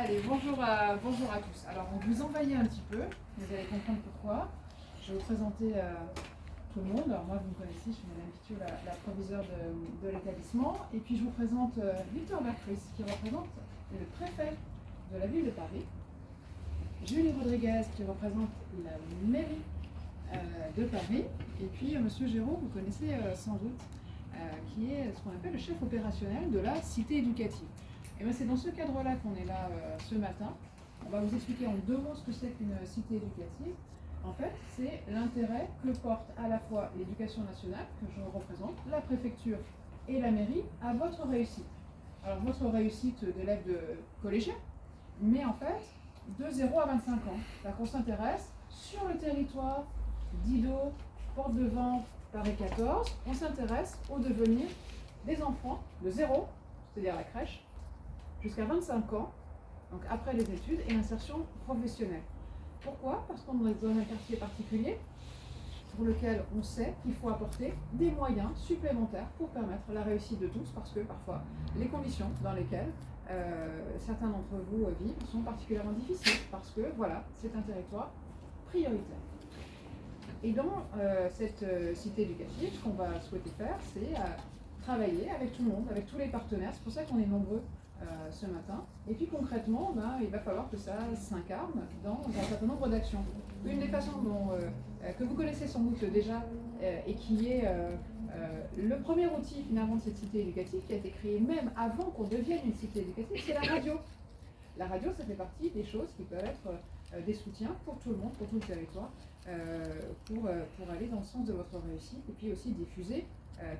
Allez, bonjour à tous. Alors, on vous envahit un petit peu, vous allez comprendre pourquoi. Je vais vous présenter tout le monde. Alors, moi, vous me connaissez, je suis Madame Pithieu, la proviseure de l'établissement. Et puis, je vous présente Victor Bertruis, qui représente le préfet de la ville de Paris. Julie Rodriguez, qui représente la mairie de Paris. Et puis, Monsieur Géraud, vous connaissez sans doute, qui est ce qu'on appelle le chef opérationnel de la cité éducative. Et bien c'est dans ce cadre-là qu'on est là ce matin. On va vous expliquer en 2 mots ce que c'est qu'une cité éducative. En fait, c'est l'intérêt que porte à la fois l'éducation nationale, que je représente, la préfecture et la mairie, à votre réussite. Alors votre réussite d'élève de collégien, mais en fait, de 0 à 25 ans. C'est-à-dire qu'on s'intéresse sur le territoire d'Ido, Porte de Vanves, Paris 14, on s'intéresse au devenir des enfants de 0, c'est-à-dire la crèche, jusqu'à 25 ans, donc après les études et l'insertion professionnelle. Pourquoi? Parce qu'on est dans un quartier particulier pour lequel on sait qu'il faut apporter des moyens supplémentaires pour permettre la réussite de tous, parce que parfois les conditions dans lesquelles certains d'entre vous vivent sont particulièrement difficiles, parce que voilà, c'est un territoire prioritaire. Et dans cette cité éducative, ce qu'on va souhaiter faire, c'est travailler avec tout le monde, avec tous les partenaires. C'est pour ça qu'on est nombreux ce matin. Et puis concrètement, il va falloir que ça s'incarne dans un certain nombre d'actions. Une des façons que vous connaissez sans doute déjà et qui est le premier outil finalement de cette cité éducative, qui a été créé même avant qu'on devienne une cité éducative, c'est la radio. La radio, ça fait partie des choses qui peuvent être des soutiens pour tout le monde, pour tout le territoire, pour aller dans le sens de votre réussite et puis aussi diffuser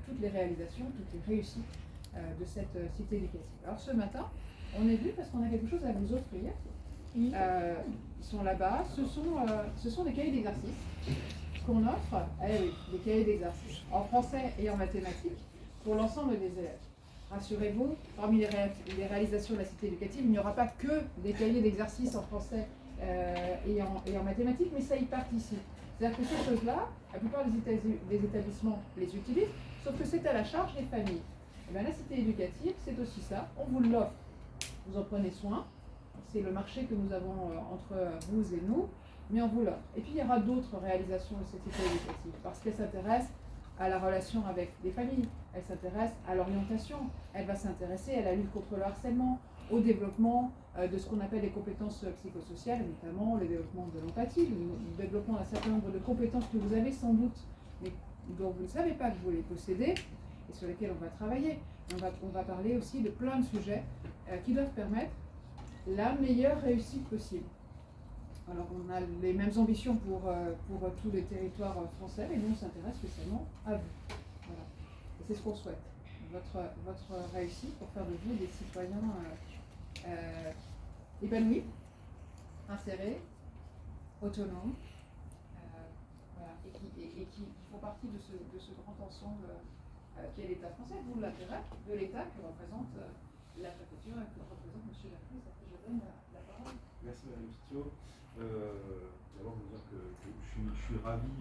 toutes les réalisations, toutes les réussites de cette cité éducative. Alors ce matin, on est venu parce qu'on a quelque chose à vous offrir. Ils sont là-bas, ce sont des cahiers d'exercice qu'on offre, des cahiers d'exercice en français et en mathématiques pour l'ensemble des élèves. Rassurez-vous, parmi les réalisations de la cité éducative, il n'y aura pas que des cahiers d'exercice en français et en mathématiques, mais ça y participe. C'est-à-dire que ces choses-là, la plupart des établissements les utilisent, sauf que c'est à la charge des familles. Et bien, la cité éducative, c'est aussi ça, on vous l'offre. Vous en prenez soin, c'est le marché que nous avons entre vous et nous, mais on vous l'offre. Et puis il y aura d'autres réalisations de cette cité éducative, parce qu'elle s'intéresse à la relation avec les familles, elle s'intéresse à l'orientation, elle va s'intéresser à la lutte contre le harcèlement, au développement de ce qu'on appelle les compétences psychosociales, notamment le développement de l'empathie, le développement d'un certain nombre de compétences que vous avez sans doute, mais dont vous ne savez pas que vous les possédez, et sur lesquels on va travailler. On va parler aussi de plein de sujets qui doivent permettre la meilleure réussite possible. Alors on a les mêmes ambitions pour tous les territoires français, mais nous on s'intéresse spécialement à vous. Voilà. Et c'est ce qu'on souhaite. Votre réussite pour faire de vous des citoyens épanouis, insérés, autonomes, voilà, et qui font partie de ce grand ensemble qui est l'État français, d'où l'intérêt de l'État que représente la préfecture et que représente M. Bertruis. Après, je donne la parole. Merci Madame Pithieu. D'abord, vous dire que je suis ravi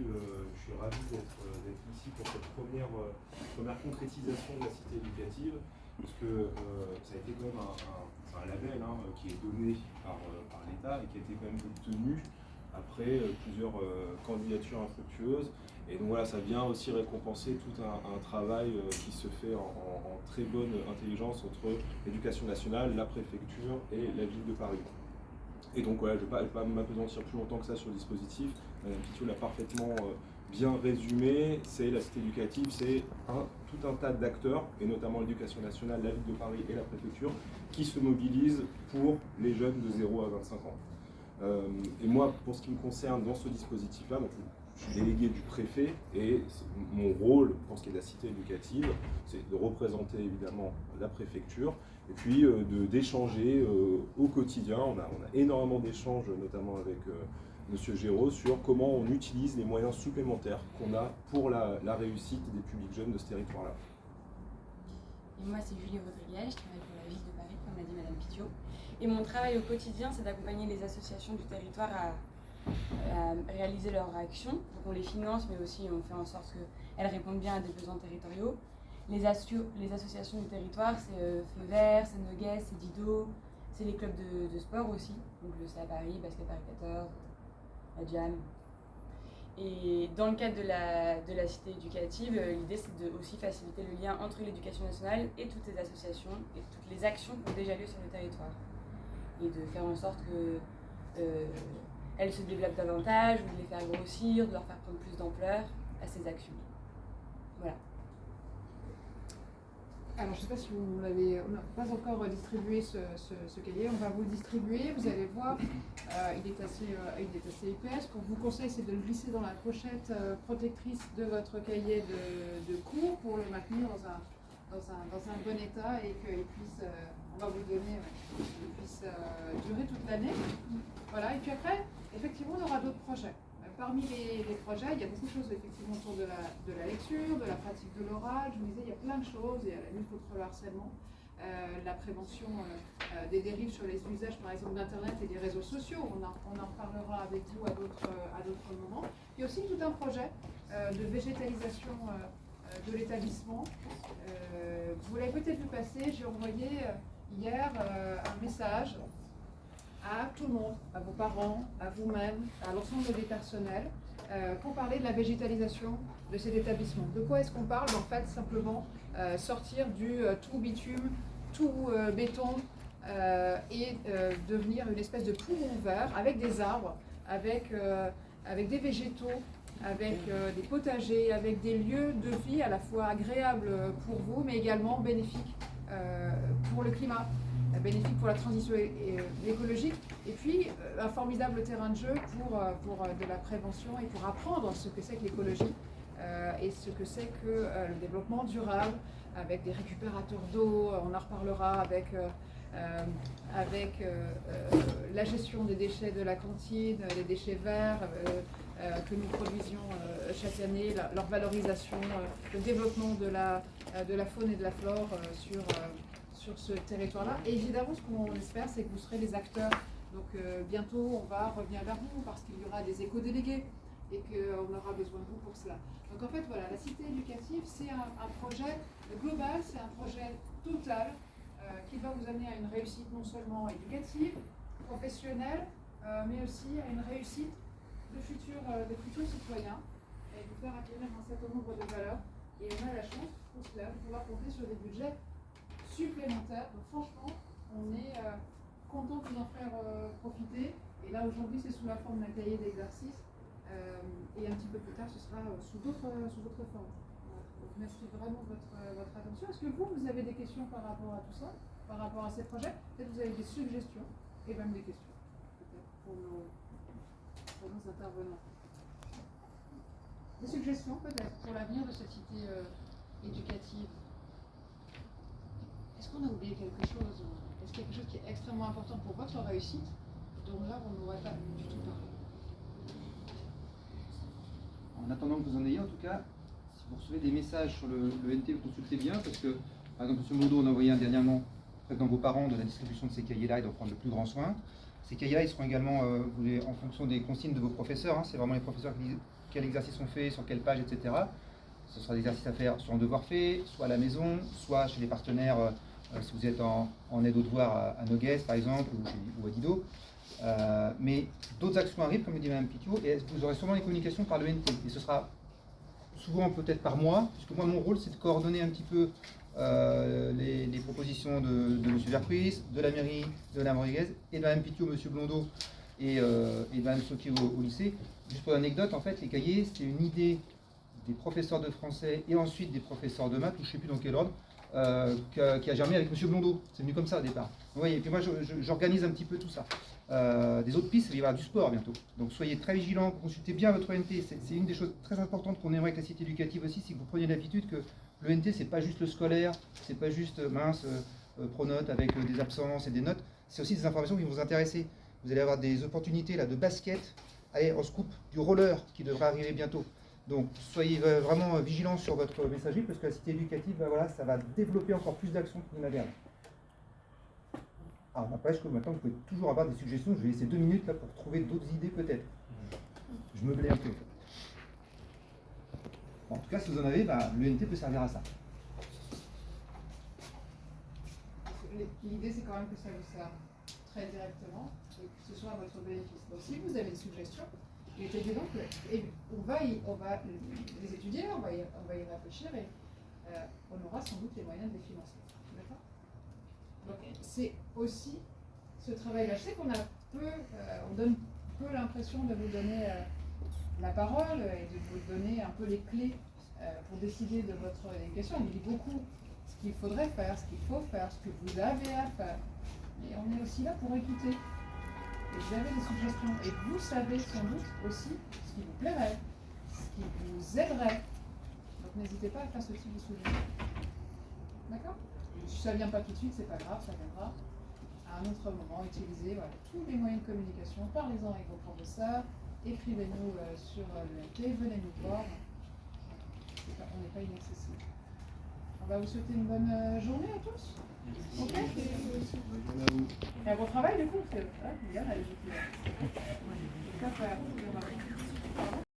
d'être ici pour cette première concrétisation de la cité éducative, parce que ça a été quand même un label qui est donné par l'État et qui a été quand même obtenu après plusieurs candidatures infructueuses. Et donc voilà, ça vient aussi récompenser tout un travail qui se fait en très bonne intelligence entre l'éducation nationale, la préfecture et la ville de Paris. Et donc voilà, je ne vais pas m'appesantir plus longtemps que ça sur le dispositif. Madame Pithieu l'a parfaitement bien résumé. C'est la cité éducative, c'est tout un tas d'acteurs, et notamment l'éducation nationale, la ville de Paris et la préfecture, qui se mobilisent pour les jeunes de 0 à 25 ans. Et moi, pour ce qui me concerne dans ce dispositif-là, donc je suis délégué du préfet et mon rôle pour ce qui est de la cité éducative, c'est de représenter évidemment la préfecture et puis d'échanger au quotidien. On a énormément d'échanges, notamment avec M. Géraud, sur comment on utilise les moyens supplémentaires qu'on a pour la réussite des publics jeunes de ce territoire-là. Et moi, c'est Julie Rodriguez, je travaille pour la ville de Paris, comme l'a dit Madame Pithieu. Et mon travail au quotidien, c'est d'accompagner les associations du territoire à réaliser leurs actions. Donc on les finance, mais aussi on fait en sorte qu'elles répondent bien à des besoins territoriaux. Les associations du territoire, c'est Feu Vert, c'est Noguès, c'est Dido, C'est les clubs de sport aussi, donc le Stade Paris, Basket Paris 14, la Jam. Et dans le cadre de la cité éducative, l'idée c'est de aussi faciliter le lien entre l'éducation nationale et toutes les associations et toutes les actions qui ont déjà lieu sur le territoire. Et de faire en sorte que elles se développent davantage, ou de les faire grossir, de leur faire prendre plus d'ampleur à ces actions. Voilà. Alors, je ne sais pas si vous l'avez, on n'a pas encore distribué ce cahier, on va vous le distribuer, vous allez voir, il est assez épais. Ce qu'on vous conseille, c'est de le glisser dans la pochette protectrice de votre cahier de cours pour le maintenir dans un bon état et qu'il puisse, on va vous le donner, qu'il puisse durer toute l'année. Voilà, et puis après, effectivement, on aura d'autres projets. Parmi les projets, il y a beaucoup de choses effectivement autour de la lecture, de la pratique de l'oral. Je vous disais, il y a plein de choses. Il y a la lutte contre le harcèlement, la prévention des dérives sur les usages, par exemple, d'Internet et des réseaux sociaux. On en parlera avec vous à d'autres moments. Il y a aussi tout un projet de végétalisation de l'établissement. Vous l'avez peut-être vu passer. J'ai envoyé hier un message à tout le monde, à vos parents, à vous-même, à l'ensemble des personnels, pour parler de la végétalisation de cet établissement. De quoi est-ce qu'on parle? En fait, simplement sortir du tout bitume, tout béton et devenir une espèce de poumon vert avec des arbres, avec des végétaux, avec des potagers, avec des lieux de vie à la fois agréables pour vous, mais également bénéfiques pour le climat, bénéfique pour la transition écologique, et puis un formidable terrain de jeu pour de la prévention et pour apprendre ce que c'est que l'écologie et ce que c'est que le développement durable, avec des récupérateurs d'eau, on en reparlera avec la gestion des déchets de la cantine, les déchets verts que nous produisions chaque année, leur valorisation, le développement de la faune et de la flore sur ce territoire-là. Et évidemment, ce qu'on espère, c'est que vous serez les acteurs. Donc bientôt, on va revenir vers vous parce qu'il y aura des éco-délégués et qu'on aura besoin de vous pour cela. Donc en fait, voilà, la cité éducative, c'est un projet global, c'est un projet total qui va vous amener à une réussite non seulement éducative, professionnelle, mais aussi à une réussite de futurs citoyens et vous faire acquérir un certain nombre de valeurs. Et on a la chance, pour cela, de pouvoir compter sur des budgets supplémentaires. Donc franchement, on est content de vous en faire profiter. Et là, aujourd'hui, c'est sous la forme d'un cahier d'exercice. Et un petit peu plus tard, ce sera sous d'autres formes. Voilà. Donc merci vraiment de votre attention. Est-ce que vous avez des questions par rapport à tout ça, par rapport à ces projets? Peut-être vous avez des suggestions et même des questions, peut-être, pour nos intervenants. Des suggestions, peut-être, pour l'avenir de cette cité éducative. Est-ce qu'on a oublié quelque chose? Est-ce qu'il y a quelque chose qui est extrêmement important pour votre réussite, dont là, on n'aurait pas du tout parlé? En attendant que vous en ayez, en tout cas, si vous recevez des messages sur le NT, vous consultez bien, parce que, par exemple, M. Blondeau en a envoyé un dernièrement dans vos parents de la distribution de ces cahiers-là et d'en prendre le plus grand soin. Ces cahiers-là, ils seront également en fonction des consignes de vos professeurs. C'est vraiment les professeurs qui disent quels exercices sont faits, sur quelle page, etc. Ce sera des exercices à faire soit en devoir fait, soit à la maison, soit chez les partenaires, si vous êtes en aide aux devoirs à Noguès, par exemple, ou à Dido. Mais d'autres actions arrivent, comme le dit Mme Pitiot, et vous aurez sûrement les communications par le NT. Et ce sera souvent peut-être par moi, puisque moi, mon rôle, c'est de coordonner un petit peu les propositions de M. Verpris, de la mairie, de Mme Rodriguez, et de Mme Pitiot, M. Blondeau et de Mme Soquet au lycée. Juste pour l'anecdote, en fait, les cahiers, c'était une idée des professeurs de français et ensuite des professeurs de maths, ou je ne sais plus dans quel ordre, qui a germé avec M. Blondeau. C'est venu comme ça au départ. Vous voyez, et puis moi, j'organise un petit peu tout ça. Des autres pistes, il va y avoir du sport bientôt. Donc soyez très vigilants, consultez bien votre NT. C'est une des choses très importantes qu'on aimerait avec la cité éducative aussi, c'est que vous preniez l'habitude que le NT, c'est pas juste le scolaire, c'est pas juste pronote avec des absences et des notes, c'est aussi des informations qui vont vous intéresser. Vous allez avoir des opportunités là, de basket, allez, on se coupe, du roller qui devrait arriver bientôt. Donc soyez vraiment vigilants sur votre messagerie parce que la cité éducative, voilà, ça va développer encore plus d'actions que vous n'avez avant. Alors n'empêche que maintenant vous pouvez toujours avoir des suggestions, je vais laisser 2 minutes là pour trouver d'autres idées peut-être. Je me blais un peu. Bon, en tout cas, si vous en avez, le NT peut servir à ça. L'idée c'est quand même que ça vous serve. très directement et que ce soit à votre bénéfice. Donc si vous avez des suggestions, il est évident que on va les étudier, on va y réfléchir et on aura sans doute les moyens de les financer. D'accord? Donc c'est aussi ce travail-là. Je sais qu'on on donne peu l'impression de vous donner la parole et de vous donner un peu les clés pour décider de votre éducation. On vous dit beaucoup ce qu'il faudrait faire, ce qu'il faut faire, ce que vous avez à faire. Mais on est aussi là pour écouter. Et vous avez des suggestions. Et vous savez sans doute aussi ce qui vous plairait, ce qui vous aiderait. Donc n'hésitez pas à faire ce type de suggestions. D'accord? Si ça ne vient pas tout de suite, c'est pas grave, ça viendra à un autre moment. Utilisez tous les moyens de communication, parlez-en avec vos professeurs, écrivez-nous sur l'UMT, venez nous voir. On n'est pas inaccessible. On va vous souhaiter une bonne journée à tous. Ok? Et à vos travail du coup, c'est bien, allez-y.